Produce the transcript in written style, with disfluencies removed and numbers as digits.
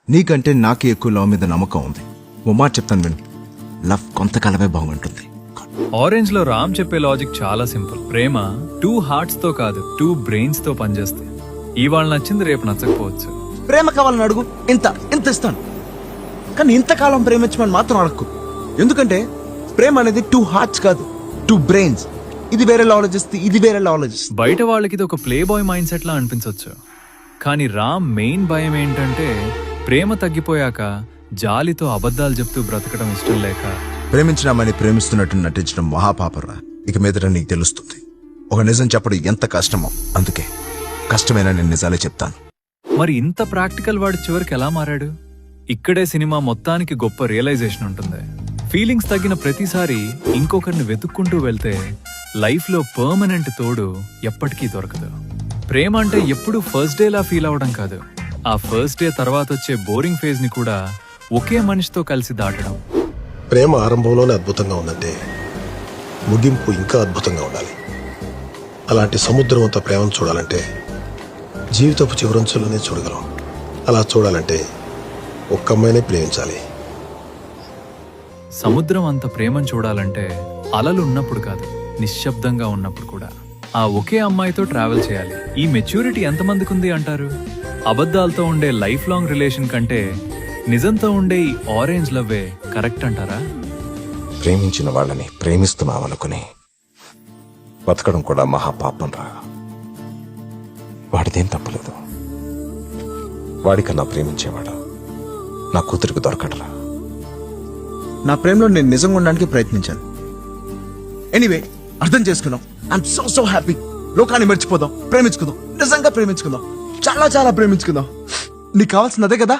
నీకంటే నాకే ఎక్కువ లవ్ మీద నమ్మకం ఉంది. ఓ మాట చెప్తాను విను, లవ్ కొంతకాలమే బాగుంటుంది. ఆరెంజ్ లో రామ్ చెప్పే లాజిక్ చాలా సింపుల్. ప్రేమ 2 hearts తో కాదు 2 brains తో పనిచేస్తాయి. ఇవాళ నచ్చింది రేపు నచ్చకపోవచ్చు. ప్రేమ కావాలని అడుగు, ఇంత ఇస్తాను. కానీ ఇంతకాలం ప్రేమించమని మాత్రం అడగకు. ఎందుకంటే ప్రేమ అనేది 2 hearts కాదు, 2 brains. ఇది వేరే లాలజిస్ట్, ఇది వేరే లాలజిస్ట్. బయట వాళ్ళకి ఇది ఒక ప్లే బాయ్ మైండ్ సెట్ లా అనిపించవచ్చు. కానీ రామ్ మెయిన్ భయం ఏంటంటే ప్రేమ తగ్గిపోయాక జాలితో అబద్ధాలు చెప్తూ బ్రతకడం ఇష్టం లేక. ప్రేమించినామని ప్రేమిస్తున్నట్టు నటించడం మహాపాపరా. ఇక మీదట నీకు తెలుస్తుంది ఒక నిజం చెప్పడం ఎంత కష్టమో. అందుకే కష్టమైన నేను నిజాలే చెప్తాను. మరి ఇంత ప్రాక్టికల్ వాడు చివరికి ఎలా మారాడు? ఇక్కడే సినిమా మొత్తానికి గొప్ప రియలైజేషన్ ఉంటుంది. ఫీలింగ్స్ తగ్గిన ప్రతిసారి ఇంకొకరిని వెతుక్కుంటూ వెళ్తే లైఫ్ లో పర్మనెంట్ తోడు ఎప్పటికీ దొరకదు. ప్రేమ అంటే ఎప్పుడు ఫస్ట్ డే లా ఫీల్ అవడం కాదు, ఆ ఫస్ట్ డే తర్వాత వచ్చే బోరింగ్ ఫేజ్ ని కూడా ఒకే మనిషితో కలిసి దాటడం. ప్రేమ ఆరంభంలోనే అద్భుతంగా ఉందంటే ముగింపు ఇంకా అద్భుతంగా ఉండాలి. అలాంటి సముద్రం అంత ప్రేమను చూడాలంటే జీవితపు చివరంచులోనే చూడగలం. అలా చూడాలంటే ఒక్క అమ్మాయినే ప్రేమించాలి. సముద్రం అంత ప్రేమను చూడాలంటే అలలు ఉన్నప్పుడు కాదు, నిశ్శబ్దంగా ఉన్నప్పుడు కూడా ఆ ఒకే అమ్మాయితో ట్రావెల్ చేయాలి. ఈ మెచ్యూరిటీ ఎంతమందికి ఉంది అంటారు? అబద్ధాలతో ఉండే లైఫ్ లాంగ్ రిలేషన్ కంటే నిజంతో ఉండే ఈ ఆరెంజ్ లవ్వే కరెక్ట్ అంటారా? ప్రేమించిన వాళ్ళని ప్రేమిస్తున్నామనుకుని బతకడం కూడా మహాపాపం రా. వాడిదేం తప్పలేదు. వాడికన్నా ప్రేమించేవాడు నా కూతురికి దొరకడరా. నా ప్రేమలో నేను నిజంగా ఉండడానికి ప్రయత్నించాను. ఎనీవే, అర్థం చేసుకున్నాం. I'm so happy. లోకాన్ని మర్చిపోదాం, ప్రేమించుకుందాం, నిజంగా ప్రేమించుకుందాం, చాలా ప్రేమించుకుందాం. నీకు కావాల్సింది అదే కదా.